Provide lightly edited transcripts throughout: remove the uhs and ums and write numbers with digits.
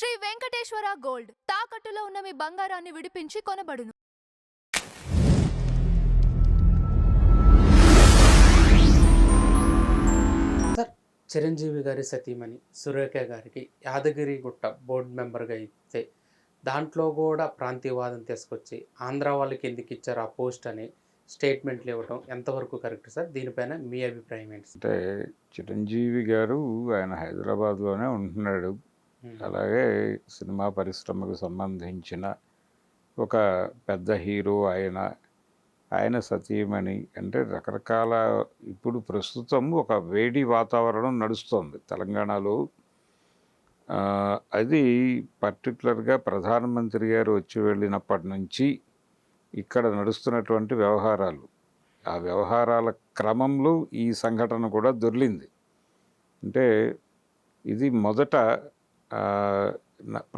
Shri Venkateswara gold తాకట్టులో ఉన్న మీ బంగారాన్ని విడిపించి కొనబడును. సార్, చిరంజీవి గారి సతీమణి సురేఖ గారికి యాదగిరిగుట్ట బోర్డు మెంబర్గా ఇస్తే దాంట్లో కూడా ప్రాంతీయవాదం తీసుకొచ్చి ఆంధ్ర వాళ్ళకి ఎందుకు ఇచ్చారు ఆ పోస్ట్ అని స్టేట్మెంట్లు ఇవ్వడం ఎంతవరకు కరెక్ట్ సార్? దీనిపైన మీ అభిప్రాయం ఏంటి? అంటే చిరంజీవి గారు ఆయన హైదరాబాద్లోనే ఉంటున్నాడు. అలాగే సినిమా పరిశ్రమకు సంబంధించిన ఒక పెద్ద హీరో ఆయన సతీమణి అంటే రకరకాల ఇప్పుడు ప్రస్తుతం ఒక వేడి వాతావరణం నడుస్తోంది తెలంగాణలో. అది పర్టికులర్గా ప్రధానమంత్రి గారు వచ్చి వెళ్ళినప్పటి నుంచి ఇక్కడ నడుస్తున్నటువంటి వ్యవహారాలు, ఆ వ్యవహారాల క్రమంలో ఈ సంఘటన కూడా దొర్లింది. అంటే ఇది మొదట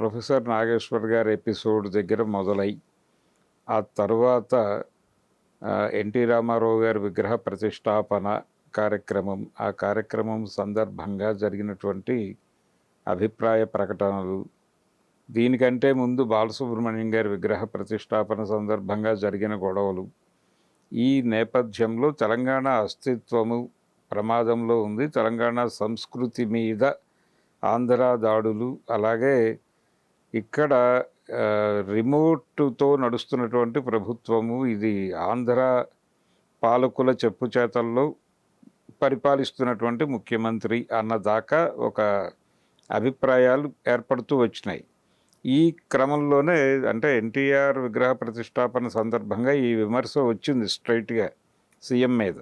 ప్రొఫెసర్ నాగేశ్వర్ గారి ఎపిసోడ్ దగ్గర మొదలై ఆ తర్వాత ఎన్టీ రామారావు గారి విగ్రహ ప్రతిష్టాపన ఆ కార్యక్రమం సందర్భంగా జరిగినటువంటి అభిప్రాయ ప్రకటనలు, దీనికంటే ముందు బాలసుబ్రహ్మణ్యం గారి విగ్రహ ప్రతిష్టాపన సందర్భంగా జరిగిన గొడవలు, ఈ నేపథ్యంలో తెలంగాణ అస్తిత్వము ప్రమాదంలో ఉంది. తెలంగాణ సంస్కృతి మీద ఆంధ్ర దాడులు, అలాగే ఇక్కడ రిమోట్తో నడుస్తున్నటువంటి ప్రభుత్వము, ఇది ఆంధ్ర పాలకుల చెప్పుచేతల్లో పరిపాలిస్తున్నటువంటి ముఖ్యమంత్రి అన్నదాకా ఒక అభిప్రాయాలు ఏర్పడుతూ వచ్చినాయి. ఈ క్రమంలోనే అంటే ఎన్టీఆర్ విగ్రహ ప్రతిష్టాపన సందర్భంగా ఈ విమర్శ వచ్చింది స్ట్రైట్గా సీఎం మీద.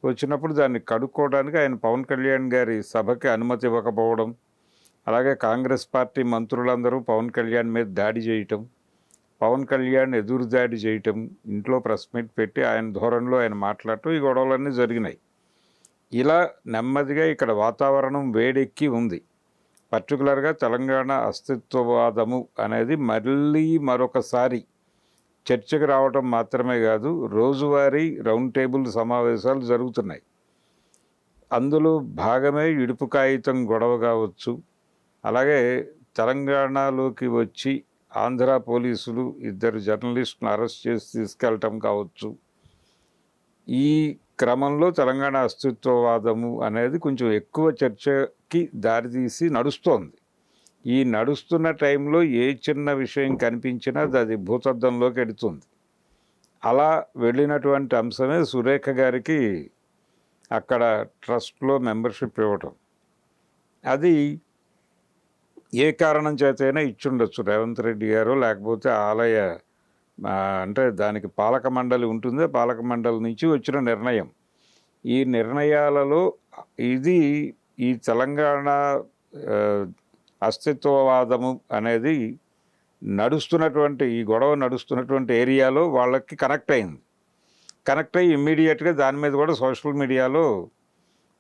వచ్చినప్పుడు దాన్ని కడుక్కోవడానికి ఆయన పవన్ కళ్యాణ్ గారి సభకి అనుమతి ఇవ్వకపోవడం, అలాగే కాంగ్రెస్ పార్టీ మంత్రులందరూ పవన్ కళ్యాణ్ మీద దాడి చేయటం, పవన్ కళ్యాణ్ ఎదురు దాడి చేయటం, ఇంట్లో ప్రెస్ మీట్ పెట్టి ఆయన ధోరణిలో ఆయన మాట్లాడటం, ఈ గొడవలన్నీ జరిగినాయి. ఇలా నెమ్మదిగా ఇక్కడ వాతావరణం వేడెక్కి ఉంది. పర్టికులర్గా తెలంగాణ అస్తిత్వవాదము అనేది మళ్ళీ మరొకసారి చర్చకు రావటం మాత్రమే కాదు, రోజువారీ రౌండ్ టేబుల్ సమావేశాలు జరుగుతున్నాయి. అందులో భాగమే ఇడుపు కాగితం గొడవ కావచ్చు, అలాగే తెలంగాణలోకి వచ్చి ఆంధ్ర పోలీసులు 2 జర్నలిస్టులను అరెస్ట్ చేసి తీసుకెళ్ళటం కావచ్చు. ఈ క్రమంలో తెలంగాణ అస్తిత్వవాదము అనేది కొంచెం ఎక్కువ చర్చకి దారితీసి నడుస్తోంది. ఈ నడుస్తున్న టైంలో ఏ చిన్న విషయం కనిపించినా అది భూతద్దంలోకి వెడుతుంది. అలా వెళ్ళినటువంటి అంశమే సురేఖ గారికి అక్కడ ట్రస్ట్లో మెంబర్షిప్ ఇవ్వటం. అది ఏ కారణం చేతైనా ఇచ్చుండొచ్చు రేవంత్ రెడ్డి గారు, లేకపోతే ఆలయ అంటే దానికి పాలక మండలి ఉంటుంది, పాలక మండలి నుంచి వచ్చిన నిర్ణయం. ఈ నిర్ణయాలలో ఇది ఈ తెలంగాణ అస్తిత్వవాదము అనేది నడుస్తున్నటువంటి ఈ గొడవ నడుస్తున్నటువంటి ఏరియాలో వాళ్ళకి కనెక్ట్ అయ్యి ఇమ్మీడియట్గా దాని మీద కూడా సోషల్ మీడియాలో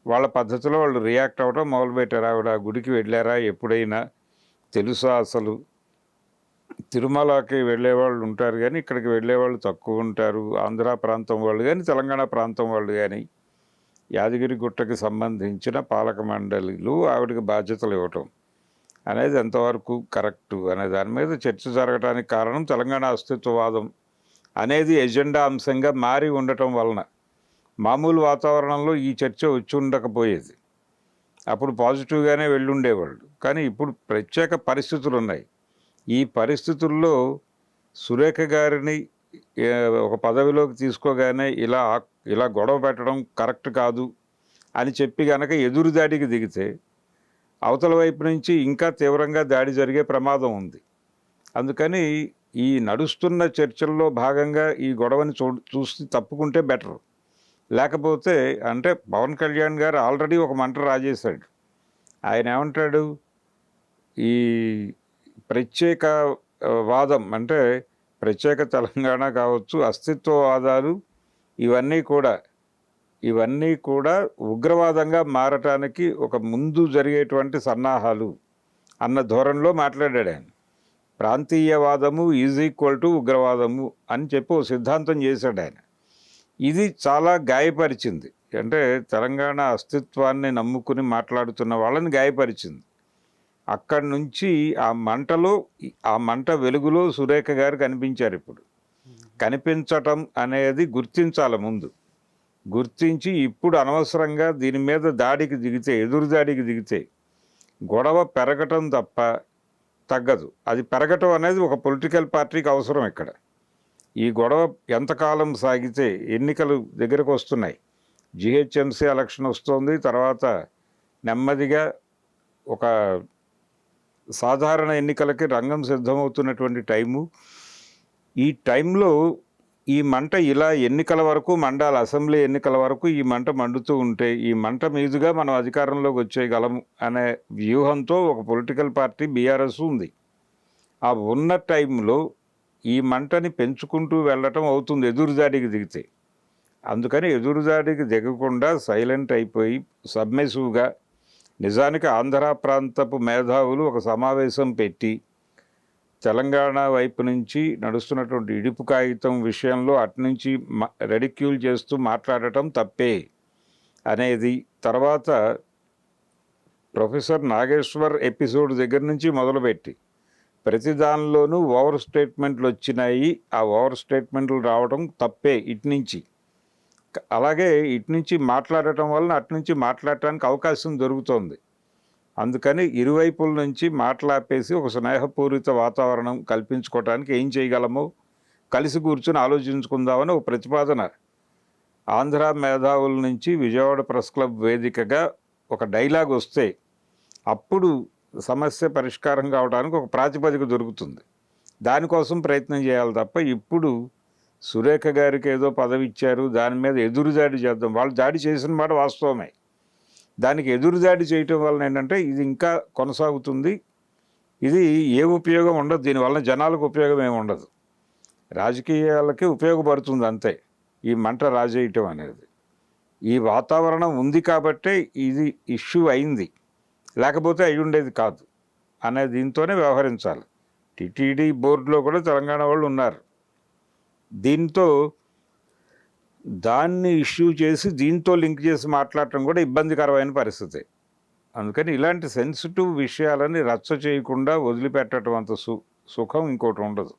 వాళ్ళ పద్ధతిలో వాళ్ళు రియాక్ట్ అవ్వడం మొదలుపెట్టారు. ఆవిడ గుడికి వెళ్ళారా, ఎప్పుడైనా తెలుసా, అసలు తిరుమలకి వెళ్ళేవాళ్ళు ఉంటారు కానీ ఇక్కడికి వెళ్ళేవాళ్ళు తక్కువ ఉంటారు, ఆంధ్ర ప్రాంతం వాళ్ళు కానీ తెలంగాణ ప్రాంతం వాళ్ళు కానీ. యాదగిరిగుట్టకి సంబంధించిన పాలక మండలిలు ఆవిడకి బాధ్యతలు ఇవ్వటం అనేది ఎంతవరకు కరెక్టు అనే దాని మీద చర్చ జరగడానికి కారణం తెలంగాణ అస్తిత్వవాదం అనేది ఎజెండా అంశంగా మారి ఉండటం వలన మామూలు వాతావరణంలో ఈ చర్చ వచ్చి ఉండకపోయేది. అప్పుడు పాజిటివ్గానే వెళ్ళుండేవాళ్ళు. కానీ ఇప్పుడు ప్రత్యేక పరిస్థితులు ఉన్నాయి. ఈ పరిస్థితుల్లో సురేఖ గారిని ఒక పదవిలోకి తీసుకోగానే ఇలా గొడవ పెట్టడం కరెక్ట్ కాదు అని చెప్పి కనుక ఎదురుదాడికి దిగితే అవతల వైపు నుంచి ఇంకా తీవ్రంగా దాడి జరిగే ప్రమాదం ఉంది. అందుకని ఈ నడుస్తున్న చర్చల్లో భాగంగా ఈ గొడవని చూసి తప్పుకుంటే బెటర్. లేకపోతే అంటే పవన్ కళ్యాణ్ గారు ఆల్రెడీ ఒక మంట రాజేశాడు. ఆయన ఏమంటాడు, ఈ ప్రత్యేక వాదం అంటే ప్రత్యేక తెలంగాణ కావచ్చు, అస్తిత్వవాదాలు ఇవన్నీ కూడా ఉగ్రవాదంగా మారటానికి ఒక ముందు జరిగేటువంటి సన్నాహాలు అన్న ధోరణిలో మాట్లాడాడు ఆయన. ప్రాంతీయవాదము = ఉగ్రవాదము అని చెప్పి ఓ సిద్ధాంతం చేశాడు ఆయన. ఇది చాలా గాయపరిచింది. అంటే తెలంగాణ అస్తిత్వాన్ని నమ్ముకుని మాట్లాడుతున్న వాళ్ళని గాయపరిచింది. అక్కడి నుంచి ఆ మంటలో ఆ మంట వెలుగులో సురేఖ గారు కనిపించారు. ఇప్పుడు కనిపించటం అనేది గుర్తించాలి ముందు. గుర్తించి ఇప్పుడు అనవసరంగా దీని మీద దాడికి దిగితే, ఎదురు దాడికి దిగితే గొడవ పెరగటం తప్ప తగ్గదు. అది పెరగటం అనేది ఒక పొలిటికల్ పార్టీకి అవసరం. ఇక్కడ ఈ గొడవ ఎంతకాలం సాగితే, ఎన్నికలు దగ్గరకు వస్తున్నాయి, జిహెచ్ఎంసీ ఎలక్షన్ వస్తుంది, తర్వాత నెమ్మదిగా ఒక సాధారణ ఎన్నికలకి రంగం సిద్ధమవుతున్నటువంటి టైము. ఈ టైంలో ఈ మంట ఇలా ఎన్నికల వరకు మండాలి, అసెంబ్లీ ఎన్నికల వరకు ఈ మంట మండుతూ ఉంటే ఈ మంట మీదుగా మనం అధికారంలోకి వచ్చేయగలము అనే వ్యూహంతో ఒక పొలిటికల్ పార్టీ బీఆర్ఎస్ ఉంది. ఆ ఉన్న టైంలో ఈ మంటని పెంచుకుంటూ వెళ్ళటం అవుతుంది ఎదురుదాడికి దిగితే. అందుకని ఎదురుదాడికి దిగకుండా సైలెంట్ అయిపోయి సబ్మెసివ్గా, నిజానికి ఆంధ్ర ప్రాంతపు మేధావులు ఒక సమావేశం పెట్టి తెలంగాణ వైపు నుంచి నడుస్తున్నటువంటి ఇడుపు కాగితం విషయంలో అటునుంచి రెడిక్యూల్ చేస్తూ మాట్లాడటం తప్పే అనేది, తర్వాత ప్రొఫెసర్ నాగేశ్వర్ ఎపిసోడ్ దగ్గర నుంచి మొదలుపెట్టి ప్రతి దానిలోనూ ఓవర్ స్టేట్మెంట్లు వచ్చినాయి. ఆ ఓవర్ స్టేట్మెంట్లు రావడం తప్పే ఇటునుంచి. అలాగే ఇటునుంచి మాట్లాడటం వలన అటునుంచి మాట్లాడటానికి అవకాశం దొరుకుతోంది. అందుకని ఇరువైపుల నుంచి మాట్లాపేసి ఒక స్నేహపూరిత వాతావరణం కల్పించుకోవటానికి ఏం చేయగలమో కలిసి కూర్చుని ఆలోచించుకుందామని ఒక ప్రతిపాదన ఆంధ్ర మేధావుల నుంచి విజయవాడ ప్రెస్ క్లబ్ వేదికగా ఒక డైలాగ్ వస్తే అప్పుడు సమస్య పరిష్కారం కావడానికి ఒక ప్రాతిపదిక దొరుకుతుంది. దానికోసం ప్రయత్నం చేయాలి తప్ప ఇప్పుడు సురేఖ గారికి ఏదో పదవి ఇచ్చారు, దాని మీద ఎదురుదాడి చేద్దాం. వాళ్ళు దాడి చేసిన మాట వాస్తవమే. దానికి ఎదురుదాడి చేయటం వలన ఏంటంటే ఇది ఇంకా కొనసాగుతుంది. ఇది ఏ ఉపయోగం ఉండదు. దీనివల్ల జనాలకు ఉపయోగం ఏమి ఉండదు. రాజకీయాలకి ఉపయోగపడుతుంది అంతే ఈ మంట రాజేయటం అనేది. ఈ వాతావరణం ఉంది కాబట్టే ఇది ఇష్యూ అయింది, లేకపోతే అయి ఉండేది కాదు అనే దీంతోనే వ్యవహరించాలి. టిటిడి బోర్డులో కూడా తెలంగాణ వాళ్ళు ఉన్నారు. దీంతో దాన్ని ఇష్యూ చేసి దీంతో లింక్ చేసి మాట్లాడటం కూడా ఇబ్బందికరమైన పరిస్థితి. అందుకని ఇలాంటి సెన్సిటివ్ విషయాలని రచ్చ చేయకుండా వదిలిపెట్టడం అంత సుఖం ఇంకోటి ఉండదు.